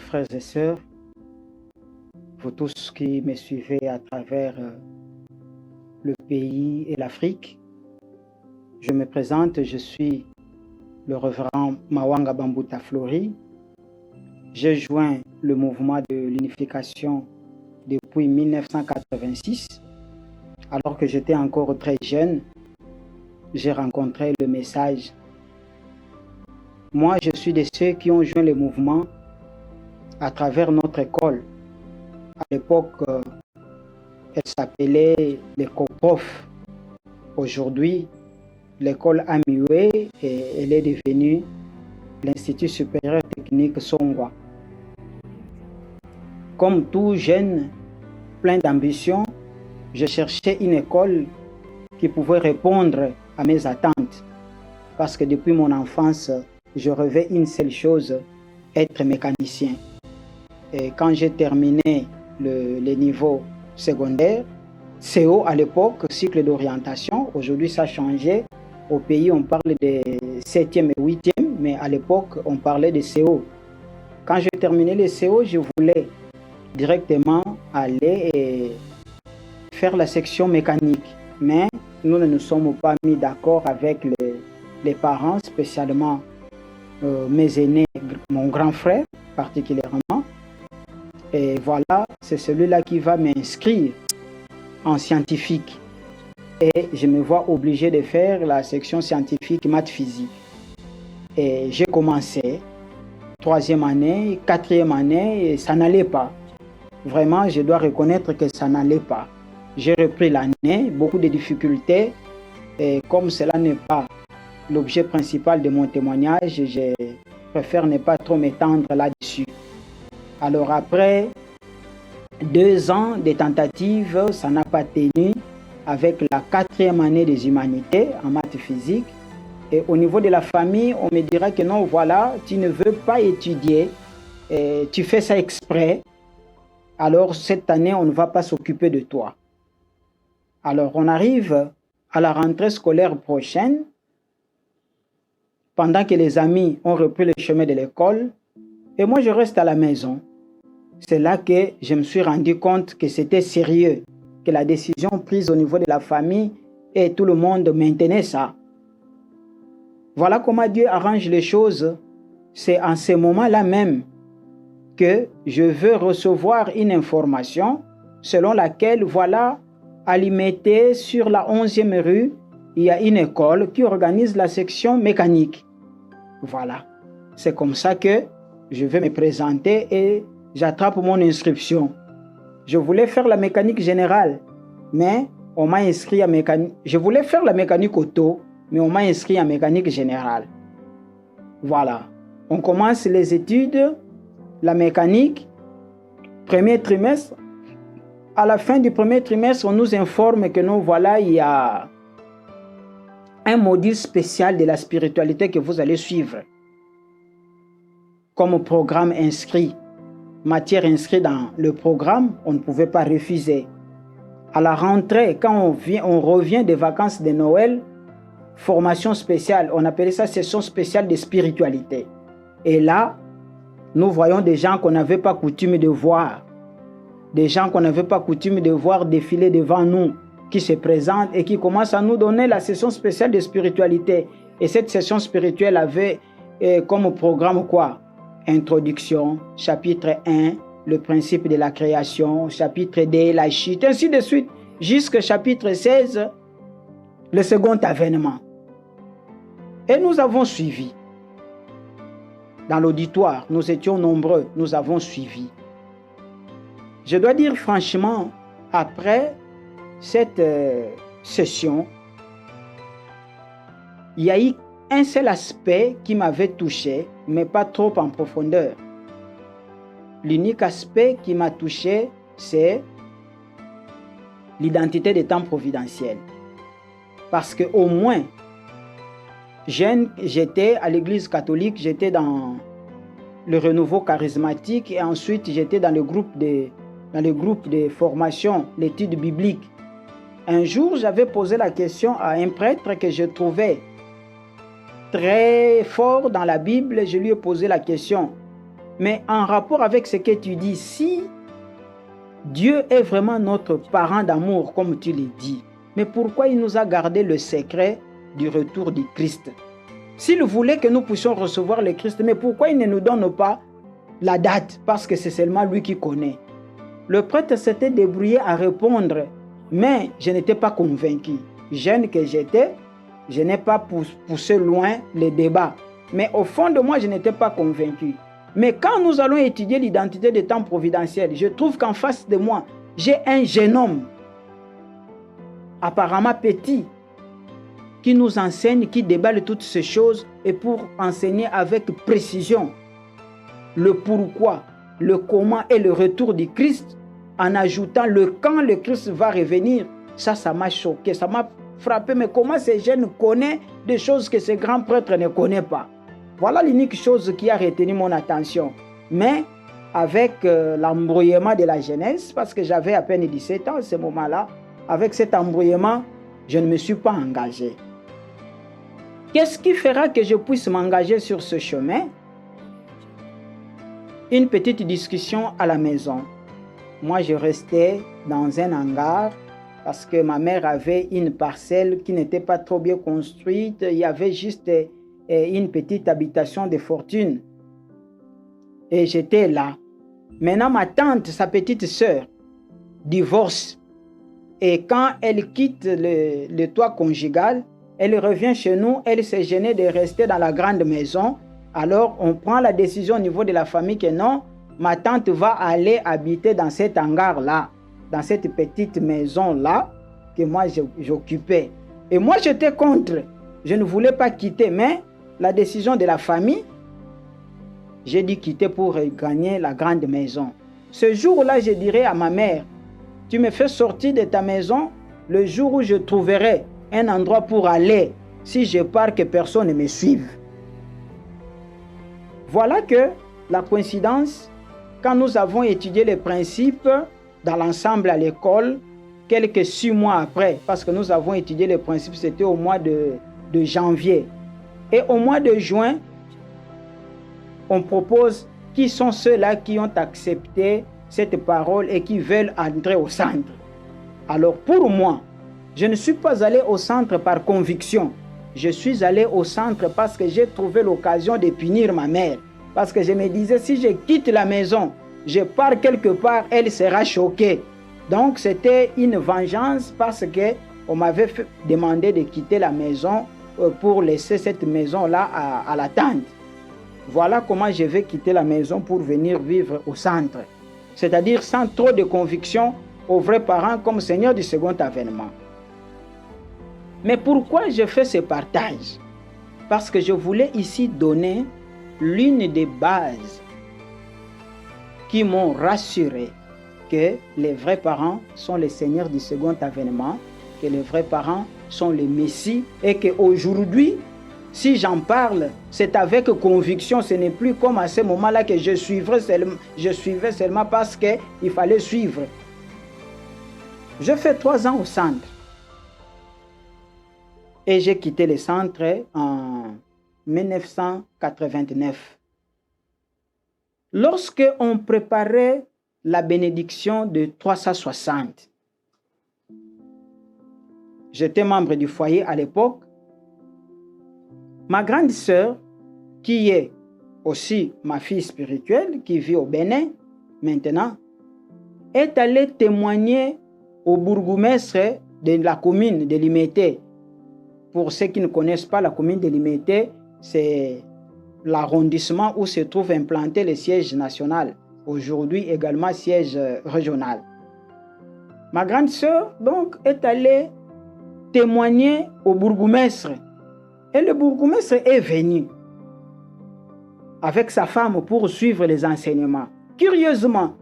frères et sœurs, vous tous qui me suivez à travers le pays et l'Afrique. Je me présente, je suis le révérend Mawanga Bambuta Flori. J'ai joint le mouvement de l'unification depuis 1986. Alors que j'étais encore très jeune, j'ai rencontré le message. Moi, je suis de ceux qui ont joint le mouvement à travers notre école. À l'époque, elle s'appelait l'ECOPOF. Aujourd'hui, l'école a mué et elle est devenue l'Institut supérieur technique Songwa. Comme tout jeune, plein d'ambition, je cherchais une école qui pouvait répondre à mes attentes. Parce que depuis mon enfance, je rêvais une seule chose, être mécanicien. Et quand j'ai terminé le niveau secondaire, CO à l'époque, cycle d'orientation, aujourd'hui ça a changé. Au pays, on parle de 7e et 8e, mais à l'époque, on parlait de CO. Quand j'ai terminé le CO, je voulais directement aller et faire la section mécanique. Mais nous ne nous sommes pas mis d'accord avec les parents, spécialement mes aînés, mon grand frère particulièrement. Et voilà, c'est celui-là qui va m'inscrire en scientifique. Et je me vois obligé de faire la section scientifique maths physique. Et j'ai commencé, 3e année, 4e année, et ça n'allait pas. Vraiment, je dois reconnaître que ça n'allait pas. J'ai repris l'année, beaucoup de difficultés. Et comme cela n'est pas l'objet principal de mon témoignage, je préfère ne pas trop m'étendre là-dessus. Alors après 2 ans de tentatives, ça n'a pas tenu avec la 4e année des humanités en maths physique. Et au niveau de la famille, on me dira que non, voilà, tu ne veux pas étudier, et tu fais ça exprès. Alors cette année, on ne va pas s'occuper de toi. Alors on arrive à la rentrée scolaire prochaine, pendant que les amis ont repris le chemin de l'école, et moi je reste à la maison. C'est là que je me suis rendu compte que c'était sérieux, que la décision prise au niveau de la famille et tout le monde maintenait ça. Voilà comment Dieu arrange les choses. C'est en ce moment-là même que je veux recevoir une information selon laquelle, voilà, à Limete, sur la 11e rue, il y a une école qui organise la section mécanique. Voilà. C'est comme ça que je vais me présenter et j'attrape mon inscription. Je voulais faire la mécanique générale, mais on m'a inscrit à mécanique. Je voulais faire la mécanique auto, mais on m'a inscrit en mécanique générale. Voilà. On commence les études, la mécanique, premier trimestre. À la fin du premier trimestre, on nous informe que non, voilà, il y a un module spécial de la spiritualité que vous allez suivre. Comme programme inscrit, matière inscrite dans le programme, on ne pouvait pas refuser. À la rentrée, quand on revient des vacances de Noël, formation spéciale, on appelait ça session spéciale de spiritualité. Et là, nous voyons des gens qu'on n'avait pas coutume de voir. Des gens qu'on n'avait pas coutume de voir défiler devant nous, qui se présentent et qui commencent à nous donner la session spéciale de spiritualité. Et cette session spirituelle avait comme programme quoi? Introduction, chapitre 1, le principe de la création, chapitre 2, la chute, ainsi de suite, jusqu'au chapitre 16, le second avènement. Et nous avons suivi. Dans l'auditoire, nous étions nombreux, nous avons suivi. Je dois dire franchement, après cette session, il y a eu un seul aspect qui m'avait touché, mais pas trop en profondeur. L'unique aspect qui m'a touché, c'est l'identité des temps providentiels. Parce qu'au moins, jeune, j'étais à l'église catholique, j'étais dans le renouveau charismatique et ensuite j'étais dans le groupe de formation, l'étude biblique. Un jour, j'avais posé la question à un prêtre que je trouvais très fort dans la Bible. Je lui ai posé la question, Mais en rapport avec ce que tu dis, si Dieu est vraiment notre parent d'amour, comme tu le dis, mais pourquoi il nous a gardé le secret du retour du Christ? S'il voulait que nous puissions recevoir le Christ, mais pourquoi il ne nous donne pas la date? Parce que c'est seulement lui qui connaît. Le prêtre s'était débrouillé à répondre, mais je n'étais pas convaincu. Jeune que j'étais, je n'ai pas poussé loin les débats. Mais au fond de moi, je n'étais pas convaincu. Mais quand nous allons étudier l'identité des temps providentiels, je trouve qu'en face de moi, j'ai un jeune homme, apparemment petit, qui nous enseigne, qui déballe toutes ces choses, et pour enseigner avec précision le pourquoi, le comment et le retour du Christ, en ajoutant le quand le Christ va revenir. Ça m'a choqué, ça m'a frappé. Mais comment ces jeunes connaissent des choses que ces grands prêtres ne connaissent pas? Voilà l'unique chose qui a retenu mon attention. Mais avec l'embrouillement de la jeunesse, parce que j'avais à peine 17 ans à ce moment-là, avec cet embrouillement, je ne me suis pas engagé. Qu'est-ce qui fera que je puisse m'engager sur ce chemin? Une petite discussion à la maison. Moi, je restais dans un hangar parce que ma mère avait une parcelle qui n'était pas trop bien construite. Il y avait juste une petite habitation de fortune. Et j'étais là. Maintenant, ma tante, sa petite sœur, divorce. Et quand elle quitte le toit conjugal, elle revient chez nous. Elle s'est gênée de rester dans la grande maison. Alors, on prend la décision au niveau de la famille que non, ma tante va aller habiter dans cet hangar-là, dans cette petite maison-là que moi j'occupais. Et moi, j'étais contre. Je ne voulais pas quitter, mais la décision de la famille, j'ai dû quitter pour gagner la grande maison. Ce jour-là, je dirais à ma mère, tu me fais sortir de ta maison le jour où je trouverai un endroit pour aller, si je pars que personne ne me suive. Voilà que la coïncidence, quand nous avons étudié les principes dans l'ensemble à l'école, quelques 6 mois après, parce que nous avons étudié les principes, c'était au mois de janvier. Et au mois de juin, on propose qui sont ceux-là qui ont accepté cette parole et qui veulent entrer au centre. Alors pour moi, je ne suis pas allé au centre par conviction. Je suis allé au centre parce que j'ai trouvé l'occasion de punir ma mère. Parce que je me disais, si je quitte la maison, je pars quelque part, elle sera choquée. Donc c'était une vengeance parce qu'on m'avait demandé de quitter la maison pour laisser cette maison-là à la tante. Voilà comment je vais quitter la maison pour venir vivre au centre. C'est-à-dire sans trop de conviction aux vrais parents comme Seigneur du second avènement. Mais pourquoi je fais ce partage? Parce que je voulais ici donner l'une des bases qui m'ont rassuré que les vrais parents sont les seigneurs du second avènement, que les vrais parents sont les messies et qu'aujourd'hui, si j'en parle, c'est avec conviction, ce n'est plus comme à ce moment-là que je suivais seulement parce qu'il fallait suivre. Je fais 3 ans au centre. Et j'ai quitté le centre en 1989. Lorsque on préparait la bénédiction de 360, j'étais membre du foyer à l'époque. Ma grande sœur, qui est aussi ma fille spirituelle, qui vit au Bénin maintenant, est allée témoigner au bourgmestre de la commune de Limete. Pour ceux qui ne connaissent pas la commune de Limete, c'est l'arrondissement où se trouve implanté le siège national, aujourd'hui également siège régional. Ma grande sœur, donc, est allée témoigner au bourgmestre. Et le bourgmestre est venu avec sa femme pour suivre les enseignements. Curieusement,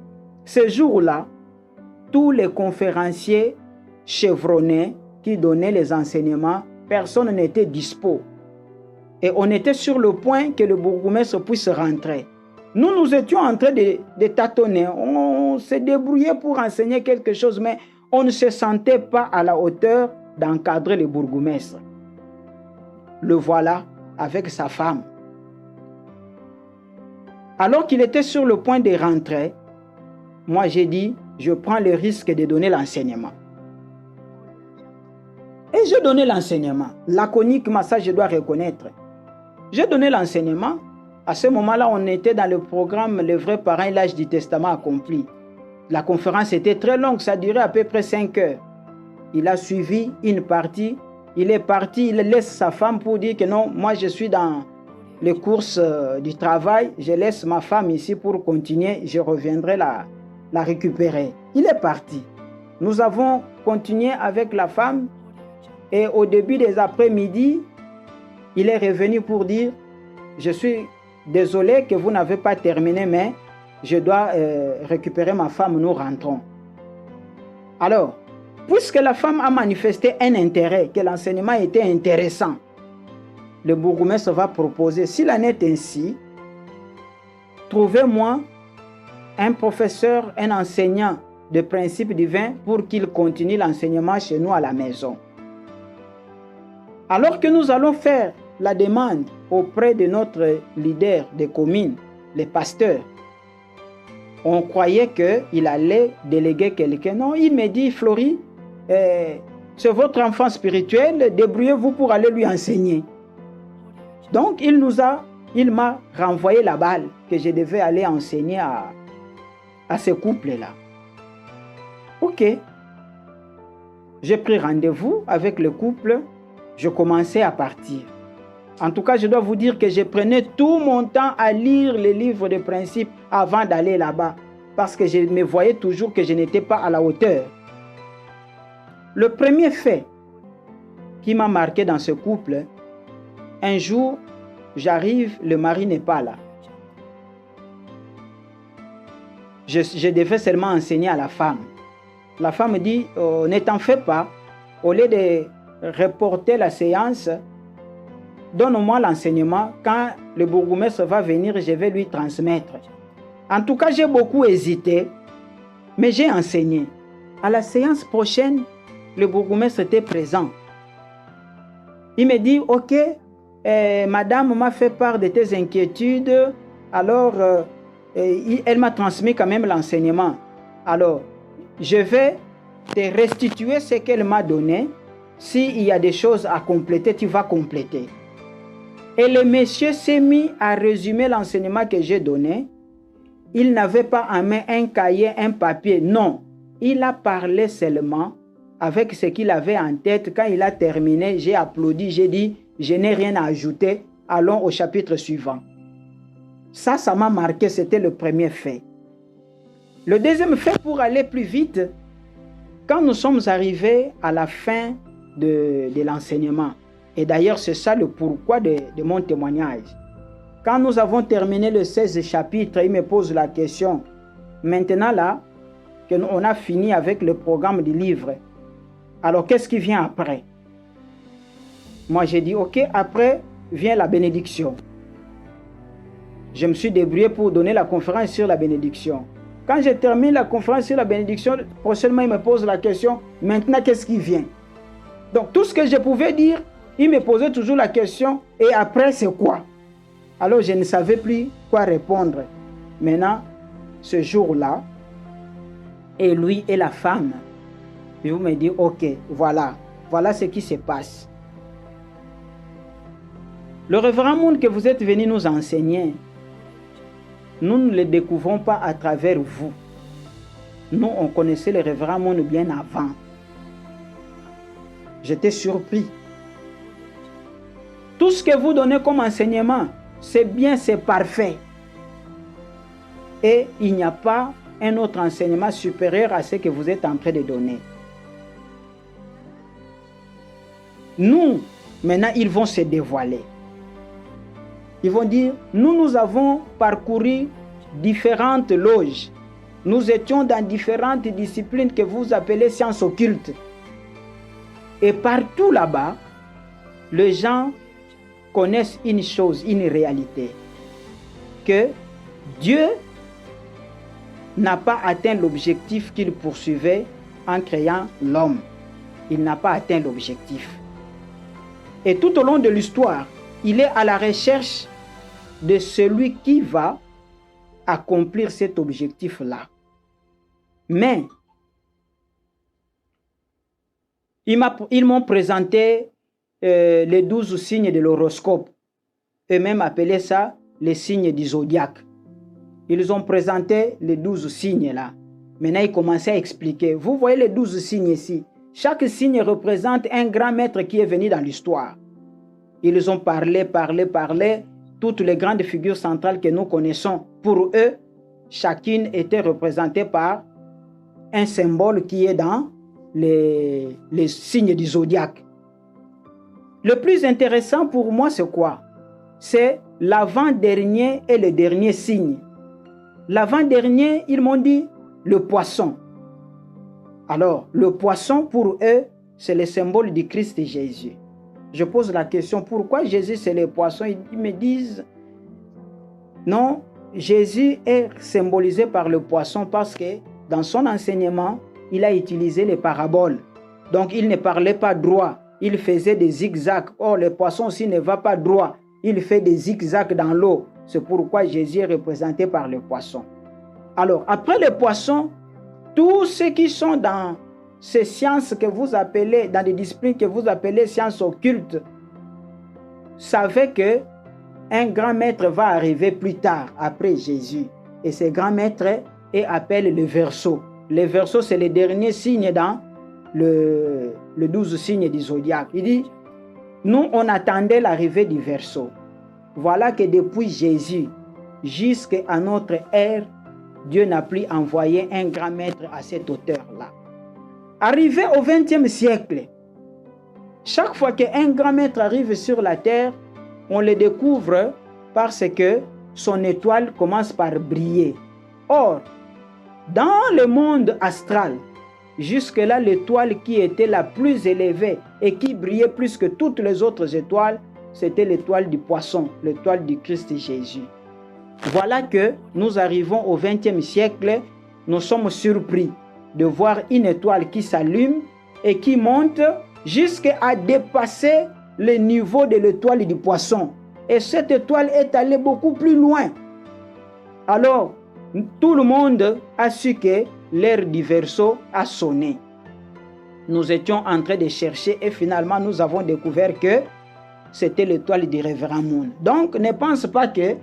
ce jour-là, tous les conférenciers chevronnés qui donnaient les enseignements, personne n'était dispo. Et on était sur le point que le bourgmestre puisse rentrer. Nous étions en train de tâtonner. On s'est débrouillé pour enseigner quelque chose, mais on ne se sentait pas à la hauteur d'encadrer le bourgmestre. Le voilà avec sa femme. Alors qu'il était sur le point de rentrer, moi j'ai dit, je prends le risque de donner l'enseignement. Et j'ai donné l'enseignement. Laconiquement, ça je dois reconnaître. J'ai donné l'enseignement. À ce moment-là, on était dans le programme Le vrai parent et l'âge du testament accompli. La conférence était très longue, ça durait à peu près 5 heures. Il a suivi une partie. Il est parti, il laisse sa femme pour dire que non, moi je suis dans les courses du travail. Je laisse ma femme ici pour continuer. Je reviendrai la récupérer. Il est parti. Nous avons continué avec la femme. Et au début des après-midi, il est revenu pour dire, je suis désolé que vous n'avez pas terminé, mais je dois récupérer ma femme, nous rentrons. Alors, puisque la femme a manifesté un intérêt, que l'enseignement était intéressant, le bourgmestre va proposer, s'il en est ainsi, trouvez-moi un professeur, un enseignant de principes divins pour qu'il continue l'enseignement chez nous à la maison. Alors que nous allons faire la demande auprès de notre leader des communes, les pasteurs, on croyait qu'il allait déléguer quelqu'un. Non, il me dit, Florie, c'est votre enfant spirituel, débrouillez-vous pour aller lui enseigner. Donc, il m'a renvoyé la balle que je devais aller enseigner à ce couple-là. Ok. J'ai pris rendez-vous avec le couple. Je commençais à partir. En tout cas, je dois vous dire que je prenais tout mon temps à lire les livres de principes avant d'aller là-bas, parce que je me voyais toujours que je n'étais pas à la hauteur. Le premier fait qui m'a marqué dans ce couple, un jour, j'arrive, le mari n'est pas là. Je devais seulement enseigner à la femme. La femme dit, ne t'en fais pas, au lieu de reporter la séance, donne-moi l'enseignement. Quand le bourgmestre va venir, je vais lui transmettre. En tout cas, j'ai beaucoup hésité, mais j'ai enseigné. À la séance prochaine, le bourgmestre était présent. Il me dit, ok, madame m'a fait part de tes inquiétudes, alors elle m'a transmis quand même l'enseignement. Alors, je vais te restituer ce qu'elle m'a donné. S'il y a des choses à compléter, tu vas compléter. Et le monsieur s'est mis à résumer l'enseignement que j'ai donné. Il n'avait pas en main un cahier, un papier. Non, il a parlé seulement avec ce qu'il avait en tête. Quand il a terminé, j'ai applaudi, j'ai dit, je n'ai rien à ajouter. Allons au chapitre suivant. Ça m'a marqué, c'était le premier fait. Le deuxième fait, pour aller plus vite, quand nous sommes arrivés à la fin de l'enseignement, et d'ailleurs c'est ça le pourquoi de mon témoignage. Quand nous avons terminé le 16 chapitre, il me pose la question, maintenant là, qu'on a fini avec le programme du livre, alors qu'est-ce qui vient après? Moi j'ai dit, ok, après vient la bénédiction. Je me suis débrouillé pour donner la conférence sur la bénédiction. Quand je termine la conférence sur la bénédiction, prochainement il me pose la question, maintenant qu'est-ce qui vient? Donc tout ce que je pouvais dire, il me posait toujours la question, et après c'est quoi? Alors je ne savais plus quoi répondre. Maintenant, ce jour-là, et lui et la femme, ils me disent, ok, voilà ce qui se passe. Le révérend monde que vous êtes venu nous enseigner, nous ne le découvrons pas à travers vous. Nous, on connaissait le révérend monde bien avant. J'étais surpris. Tout ce que vous donnez comme enseignement, c'est bien, c'est parfait. Et il n'y a pas un autre enseignement supérieur à ce que vous êtes en train de donner. Nous, maintenant, ils vont se dévoiler. Ils vont dire, nous avons parcouru différentes loges. Nous étions dans différentes disciplines que vous appelez sciences occultes. Et partout là-bas, les gens connaissent une chose, une réalité. Que Dieu n'a pas atteint l'objectif qu'il poursuivait en créant l'homme. Il n'a pas atteint l'objectif. Et tout au long de l'histoire, il est à la recherche de celui qui va accomplir cet objectif-là. Mais, ils m'ont présenté les 12 signes de l'horoscope, et même appelé ça les signes du zodiaque. Ils ont présenté les 12 signes-là. Maintenant, ils commençaient à expliquer. Vous voyez les 12 signes ici. Chaque signe représente un grand maître qui est venu dans l'histoire. Ils ont parlé. Toutes les grandes figures centrales que nous connaissons, pour eux, chacune était représentée par un symbole qui est dans les signes du zodiaque. Le plus intéressant pour moi, c'est quoi? C'est l'avant-dernier et le dernier signe. L'avant-dernier, ils m'ont dit le poisson. Alors, le poisson, pour eux, c'est le symbole du Christ Jésus. Je pose la question, pourquoi Jésus, c'est le poisson? Ils me disent, non, Jésus est symbolisé par le poisson parce que dans son enseignement, il a utilisé les paraboles. Donc, il ne parlait pas droit, il faisait des zigzags. Or, le poisson aussi ne va pas droit, il fait des zigzags dans l'eau. C'est pourquoi Jésus est représenté par le poisson. Alors, après le poisson, tous ceux qui sont dans ces sciences que vous appelez, dans des disciplines que vous appelez sciences occultes, savaient que un grand maître va arriver plus tard, après Jésus. Et ce grand maître est appelé le Verseau. Le Verseau, c'est le dernier signe dans le 12 signes du zodiaque. Il dit, nous, on attendait l'arrivée du Verseau. Voilà que depuis Jésus, jusqu'à notre ère, Dieu n'a plus envoyé un grand maître à cette hauteur-là. Arrivé au XXe siècle, chaque fois qu'un grand maître arrive sur la terre, on le découvre parce que son étoile commence par briller. Or, dans le monde astral, jusque-là, l'étoile qui était la plus élevée et qui brillait plus que toutes les autres étoiles, c'était l'étoile du poisson, l'étoile du Christ Jésus. Voilà que nous arrivons au XXe siècle, nous sommes surpris de voir une étoile qui s'allume et qui monte jusqu'à dépasser le niveau de l'étoile du poisson. Et cette étoile est allée beaucoup plus loin. Alors, tout le monde a su que l'heure du Verseau a sonné. Nous étions en train de chercher et finalement nous avons découvert que c'était l'étoile du révérend Moon. Donc, ne pense pas que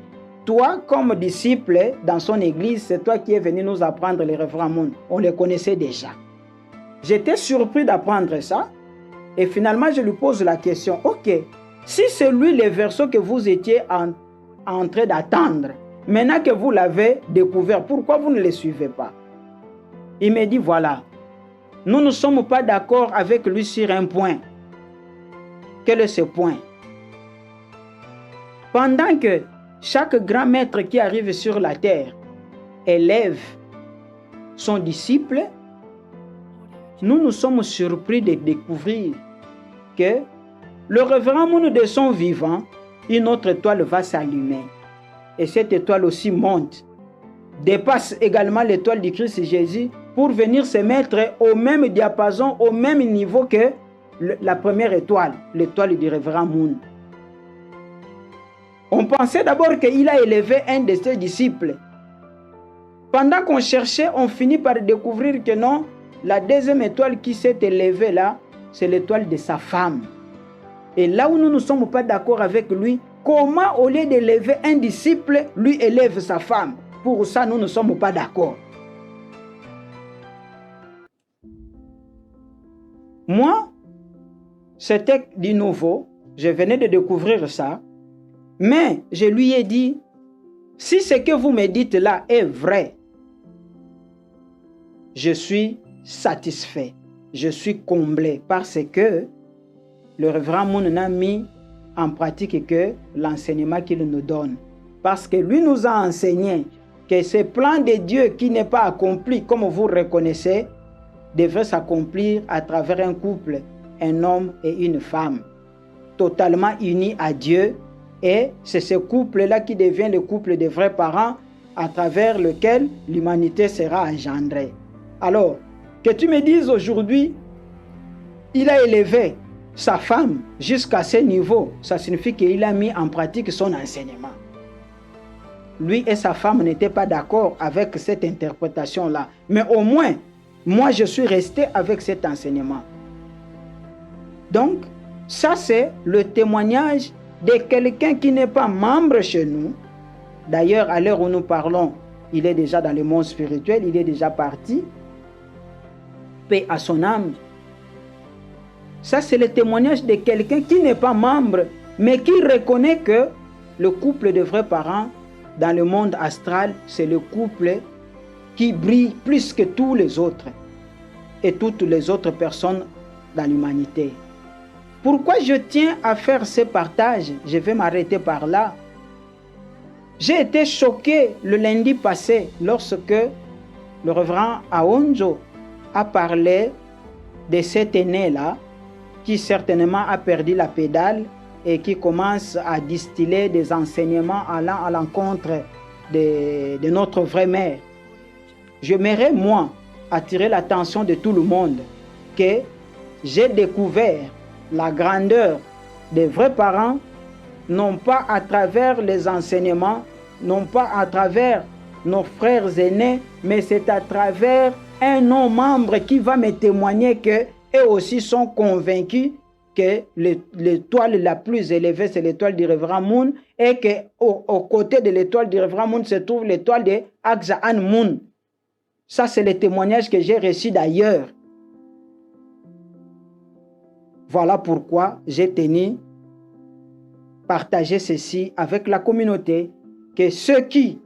toi, comme disciple dans son église, c'est toi qui es venu nous apprendre le révérend Moon. On le connaissait déjà. J'étais surpris d'apprendre ça. Et finalement, je lui pose la question, ok, si c'est lui le Verseau que vous étiez en train d'attendre, maintenant que vous l'avez découvert, pourquoi vous ne le suivez pas? Il me dit, voilà, nous ne sommes pas d'accord avec lui sur un point. Quel est ce point? Pendant que chaque grand maître qui arrive sur la terre élève son disciple, nous nous sommes surpris de découvrir que le révérend Moon de son vivant, une autre étoile va s'allumer. Et cette étoile aussi monte, dépasse également l'étoile du Christ Jésus pour venir se mettre au même diapason, au même niveau que la première étoile, l'étoile du révérend Moon. On pensait d'abord qu'il a élevé un de ses disciples. Pendant qu'on cherchait, on finit par découvrir que non, la deuxième étoile qui s'est élevée là, c'est l'étoile de sa femme. Et là où nous ne sommes pas d'accord avec lui, comment au lieu d'élever un disciple, lui élève sa femme? Pour ça, nous ne sommes pas d'accord. Moi, c'était du nouveau, je venais de découvrir ça, mais je lui ai dit, si ce que vous me dites là est vrai, je suis satisfait, je suis comblé parce que le révérend Moon n'a mis en pratique que l'enseignement qu'il nous donne. Parce que lui nous a enseigné que ce plan de Dieu qui n'est pas accompli, comme vous reconnaissez, devrait s'accomplir à travers un couple, un homme et une femme, totalement unis à Dieu. Et c'est ce couple-là qui devient le couple des vrais parents à travers lequel l'humanité sera engendrée. Alors, que tu me dises aujourd'hui, il a élevé sa femme jusqu'à ce niveau, ça signifie qu'il a mis en pratique son enseignement. lui et sa femme n'étaient pas d'accord avec cette interprétation-là. Mais au moins, moi, je suis resté avec cet enseignement. Donc, ça, c'est le témoignage de quelqu'un qui n'est pas membre chez nous. D'ailleurs, à l'heure où nous parlons, il est déjà dans le monde spirituel, il est déjà parti. Paix à son âme. Ça, c'est le témoignage de quelqu'un qui n'est pas membre, mais qui reconnaît que le couple de vrais parents dans le monde astral, c'est le couple qui brille plus que tous les autres et toutes les autres personnes dans l'humanité. Pourquoi je tiens à faire ce partage? Je vais m'arrêter par là. J'ai été choqué le lundi passé lorsque le révérend Aonjo a parlé de cet aîné-là qui certainement a perdu la pédale et qui commence à distiller des enseignements allant à l'encontre de notre vraie mère. J'aimerais, moi, attirer l'attention de tout le monde que j'ai découvert la grandeur des vrais parents, non pas à travers les enseignements, non pas à travers nos frères aînés, mais c'est à travers un non-membre qui va me témoigner qu'eux aussi sont convaincus que l'étoile la plus élevée, c'est l'étoile du révérend Moon, et qu'au côté de l'étoile du révérend Moon se trouve l'étoile de Akzaan Moon. Ça, c'est le témoignage que j'ai reçu d'ailleurs. Voilà pourquoi j'ai tenu partager ceci avec la communauté, que ceux qui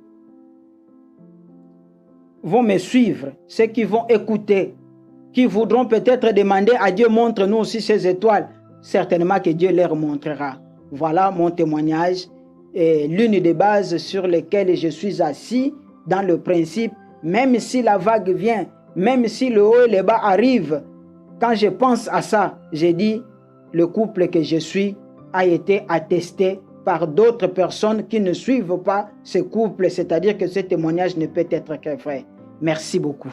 vont me suivre, ceux qui vont écouter, qui voudront peut-être demander à Dieu, montre-nous aussi ces étoiles, certainement que Dieu leur montrera. Voilà mon témoignage et l'une des bases sur lesquelles je suis assis dans le principe, même si la vague vient, même si le haut et le bas arrivent, quand je pense à ça, j'ai dit, le couple que je suis a été attesté par d'autres personnes qui ne suivent pas ce couple, c'est-à-dire que ce témoignage ne peut être que vrai. Merci beaucoup.